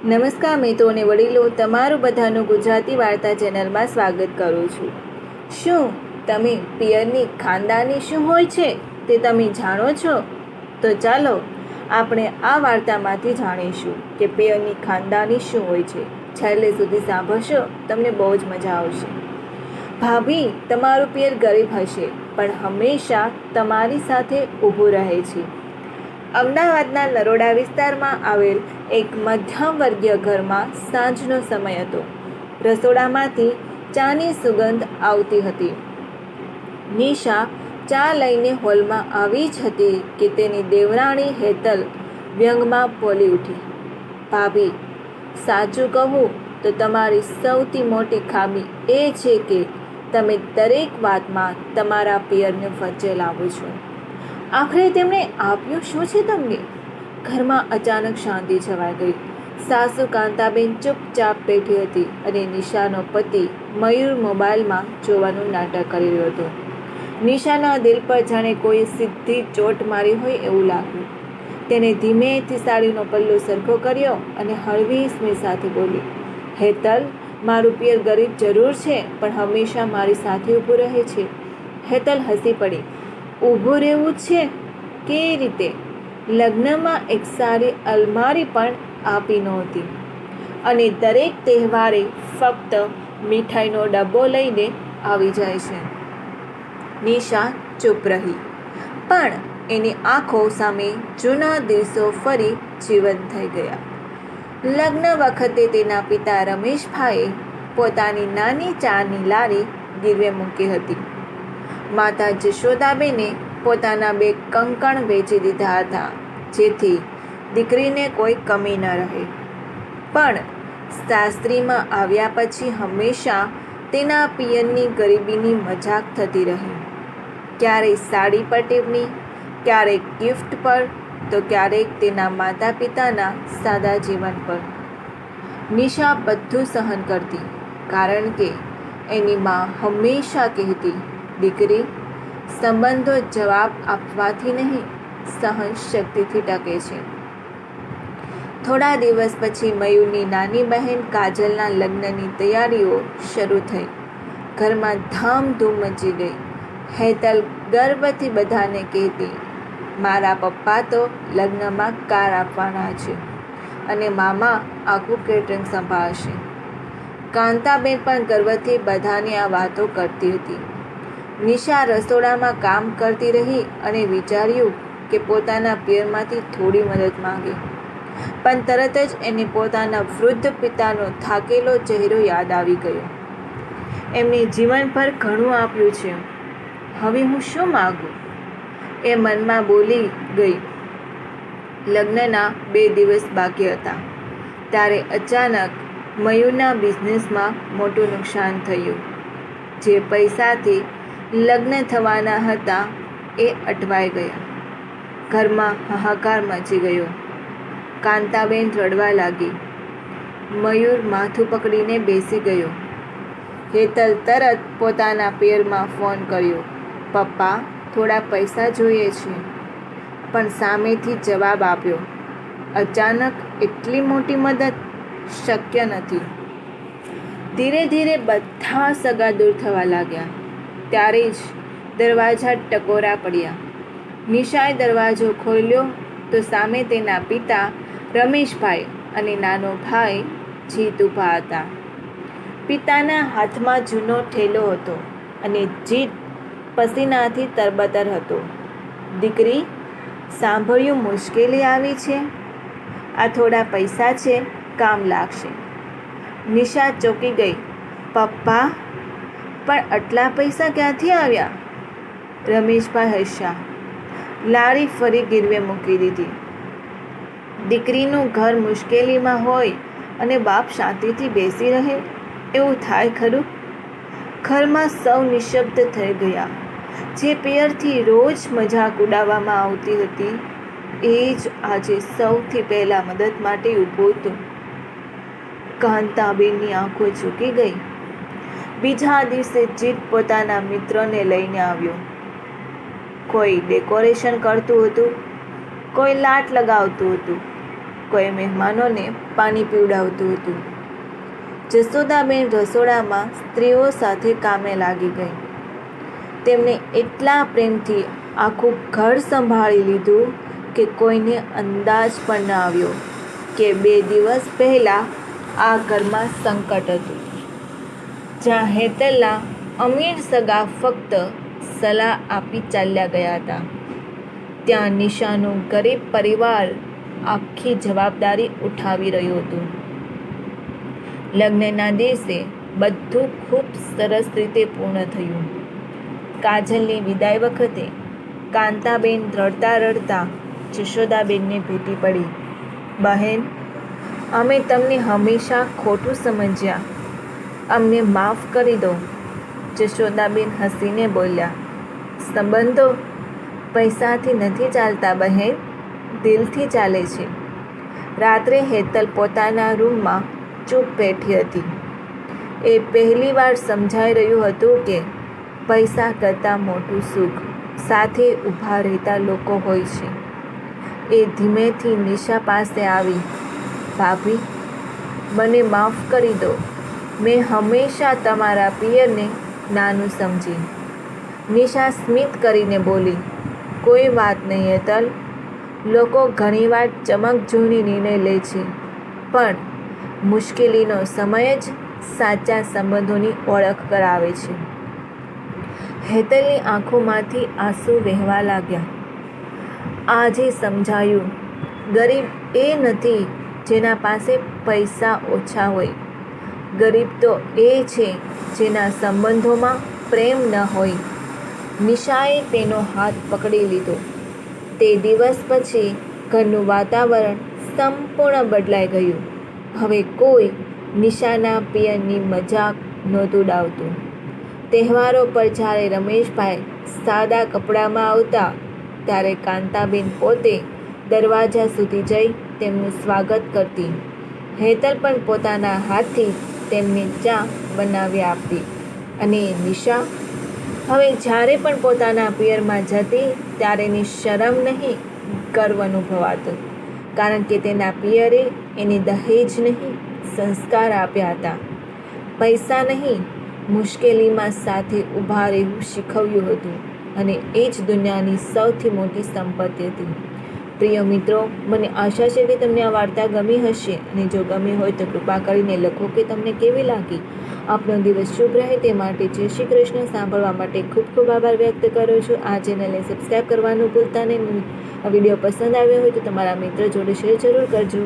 નમસ્કાર મિત્રો અને વડીલો, તમારું બધાનું ગુજરાતી વાર્તા ચેનલમાં સ્વાગત કરું છું. શું તમે પિયરની ખાનદાની શું હોય છે તે તમે જાણો છો? તો ચાલો આપણે આ વાર્તામાંથી જાણીશું કે પિયરની ખાનદાની શું હોય છે. છેલ્લે સુધી સાંભળશો, તમને બહુ જ મજા આવશે. ભાભી, તમારું પિયર ગરીબ હશે પણ હંમેશા તમારી સાથે ઊભું રહે છે. અમદાવાદના નરોડા વિસ્તારમાં આવેલ એક મધ્યમ વર્ગીય ઘરમાં સાંજનો સમય હતો. રસોડામાંથી ચાની સુગંધ આવતી હતી. નિશા ચા લઈને હોલમાં આવી જ હતી કે તેની દેવરાણી હેતલ વ્યંગમાં બોલી ઉઠી, ભાભી, સાચું કહું તો તમારી સૌથી મોટી ખામી એ છે કે તમે દરેક વાતમાં તમારા પિયરને વચ્ચે લાવો છો. આખરે તેમણે આપ્યું શું છે તમને? ઘરમાં અચાનક શાંતિ છવાઈ ગઈ. સાસુ કાંતાબેન ચૂપચાપ બેઠી હતી અને નિશાનો પતિ મયુર મોબાઈલમાં જોવાનું નાટક કરી રહ્યો હતો. નિશાના દિલ પર જાણે કોઈ સીધી ચોટ મારી હોય એવું લાગ્યું. તેને ધીમેથી સાડીનો પલ્લો સરખો કર્યો અને હળવી સ્મિત સાથે બોલી, હેતલ, મારું પિયર ગરીબ જરૂર છે પણ હંમેશા મારી સાથે ઊભું રહે છે. હેતલ હસી પડી. ઊભું રહેવું છે? કેવી રીતે? લગ્નમાં એક સારી અલમારી પણ આપી નહોતી અને દરેક તહેવારે ફક્ત મીઠાઈનો ડબ્બો લઈને આવી જાય છે. નિશા ચૂપ રહી, પણ એની આંખો સામે જૂના દિવસો ફરી જીવંત થઈ ગયા. લગ્ન વખતે તેના પિતા રમેશભાઈએ પોતાની નાની ચાની લારી ગીરવે મૂકી હતી. માતા જશોદાબેને પોતાના 2 કંકણ વેચી દીધા હતા જેથી દીકરીને કોઈ કમી ન રહે. પણ સાસરીમાં આવ્યા પછી હંમેશા તેના પિયરની ગરીબીની મજાક થતી રહી. ક્યારેક સાડી પર ટિપ્પણી, ક્યારેક ગિફ્ટ પર, તો ક્યારેક તેના માતા પિતાના સાદા જીવન પર. નિશા બધું સહન કરતી કારણ કે એની મા હંમેશા કહેતી, દીકરી, સંબંધો જવાબ આપવાથી નહીં, સહન શક્તિથી ટકે છે. થોડા દિવસ પછી મયુરની નાની બહેન કાજલના લગ્નની તૈયારીઓ શરૂ થઈ. ઘરમાં ધામધૂમ મચી ગઈ. હેતલ ગર્વથી બધાને કહેતી, મારા પપ્પા તો લગ્નમાં કાર આપવાના છે અને મામા આખું કેટરિંગ સંભાળશે. કાંતાબેન પણ ગર્વથી બધાને આ વાતો કરતી હતી. નિશા રસોડામાં કામ કરતી રહી અને વિચાર્યું કે પોતાના પિયરમાંથી થોડી મદદ માંગે. પણ તરત જ એને પોતાના વૃદ્ધ પિતાનો થાકેલો ચહેરો યાદ આવી ગયો. એમને જીવનભર ઘણું આપ્યું છે, હવે હું શું માગું? એ મનમાં બોલી ગઈ. લગ્નના 2 દિવસ બાકી હતા ત્યારે અચાનક મયુરના બિઝનેસમાં મોટું નુકસાન થયું. જે પૈસાથી લગ્ન થવાના હતા એ અટવાઈ ગયા. ઘરમાં હાહાકાર મચી ગયો. કાંતાબેન રડવા લાગી. મયુર માથું પકડીને બેસી ગયો. હેતલ તરત પોતાના પિયરમાં ફોન કર્યો, પપ્પા, થોડા પૈસા જોઈએ છે. પણ સામેથી જવાબ આપ્યો, અચાનક એટલી મોટી મદદ શક્ય નથી. ધીરે ધીરે બધા સગા દૂર થવા લાગ્યા. ત્યારે જ દરવાજા ટકોરા પડ્યા. નિશાએ દરવાજો ખોલ્યો તો સામે તેના પિતા રમેશભાઈ અને નાનો ભાઈ જીત ઊભા હતા. પિતાના હાથમાં જૂનો ઠેલો હતો અને જીત પસીનાથી તરબતર હતો. દીકરી, સાંભળ્યું મુશ્કેલી આવી છે? આ થોડા પૈસા છે, કામ લાગશે. નિશા ચોંકી ગઈ. પપ્પા, પણ આટલા પૈસા ક્યાંથી આવ્યા? રમેશભાઈ હસ્યા. લારી ફરી ગીરવે મૂકી દીધી. દીકરીનું ઘર મુશ્કેલીમાં હોય અને બાપ શાંતિથી બેસી રહે એવું થાય ખરું? ઘરમાં સૌ નિશબ્દ થઈ ગયા. જે પિયરથી રોજ મજાક ઉડાવવામાં આવતી હતી એ જ આજે સૌથી પહેલાં મદદ માટે ઊભું હતું. કાંતાબેનની આંખો ઝૂકી ગઈ. બીજા દિવસે જીત પોતાના મિત્રોને લઈને આવ્યો. કોઈ ડેકોરેશન કરતું હતું, કોઈ લાટ લગાવતું હતું, કોઈ મહેમાનોને પાણી પીવડાવતું હતું. જશોદાબેન રસોડામાં સ્ત્રીઓ સાથે કામે લાગી ગઈ. તેમણે એટલા પ્રેમથી આખું ઘર સંભાળી લીધું કે કોઈને અંદાજ પણ ન આવ્યો કે 2 દિવસ પહેલાં આ ઘરમાં સંકટ હતું. જ્યાં હેતલના અમીર સગા ફક્ત સલાહ આપી ચાલ્યા ગયા હતા, ત્યાં નિશાનું ગરીબ પરિવાર આખી જવાબદારી ઉઠાવી રહ્યું હતું. લગ્નના દિવસે બધું ખૂબ સરસ રીતે પૂર્ણ થયું. કાજલની વિદાય વખતે કાંતાબેન રડતા રડતા જશોદાબેનને ભેટી પડી. બહેન, અમે તમને હંમેશા ખોટું સમજ્યા, અમને માફ કરી દો. જશોદાબેન હસીને બોલ્યા, સંબંધો પૈસાથી નથી ચાલતા બહેન, દિલથી ચાલે છે. રાત્રે હેતલ પોતાના રૂમમાં ચૂપ બેઠી હતી. એ પહેલીવાર સમજાઈ રહ્યું હતું કે પૈસા કરતાં મોટું સુખ સાથે ઊભા રહેતા લોકો હોય છે. એ ધીમેથી નિશા પાસે આવી. ભાભી, મને માફ કરી દો. મેં હંમેશા તમારા પિયરને નાનું સમજી. નિશા સ્મિત કરીને બોલી, કોઈ વાત નહીં હેતલ. લોકો ઘણીવાર ચમક જોઈને નિર્ણય લે છે, પણ મુશ્કેલીનો સમય જ સાચા સંબંધોની ઓળખ કરાવે છે. હેતલની આંખોમાંથી આંસુ વહેવા લાગ્યા. આજે સમજાયું, ગરીબ એ નથી જેના પાસે પૈસા ઓછા હોય. ગરીબ તો એ છે જેના સંબંધોમાં પ્રેમ ન હોય. નિશાએ તેનો હાથ પકડી લીધો. તે દિવસ પછી ઘરનું વાતાવરણ સંપૂર્ણ બદલાઈ ગયું. હવે કોઈ નિશાના પિયરની મજાક નહોતું ઉડાવતું. તહેવારો પર જ્યારે રમેશભાઈ સાદા કપડામાં આવતા, ત્યારે કાંતાબેન પોતે દરવાજા સુધી જઈ તેમનું સ્વાગત કરતી. હેતલ પણ પોતાના હાથથી તેમને ચા બનાવી આપતી. અને નિશા હવે જ્યારે પણ પોતાના પિયરમાં જતી, ત્યારે એની શરમ નહીં, ગર્વ અનુભવાતો. કારણ કે તેના પિયરે એને દહેજ નહીં, સંસ્કાર આપ્યા હતા. પૈસા નહીં, મુશ્કેલીમાં સાથે ઊભા રહેવું શીખવ્યું હતું. અને એ જ દુનિયાની સૌથી મોટી સંપત્તિ હતી. પ્રિય મિત્રો, મને આશા છે કે તમને આ વાર્તા ગમી હશે. અને જો ગમી હોય તો કૃપા કરીને લખો કે તમને કેવી લાગી. આપનો દિવસ શુભ રહે તે માટે જય શ્રી કૃષ્ણ. સાંભળવા માટે ખૂબ ખૂબ આભાર વ્યક્ત કરું છું. આ ચેનલને સબસ્ક્રાઈબ કરવાનું ભૂલતા નહીં. આ વિડીયો પસંદ આવ્યો હોય તો તમારા મિત્રો જોડે શેર જરૂર કરજો.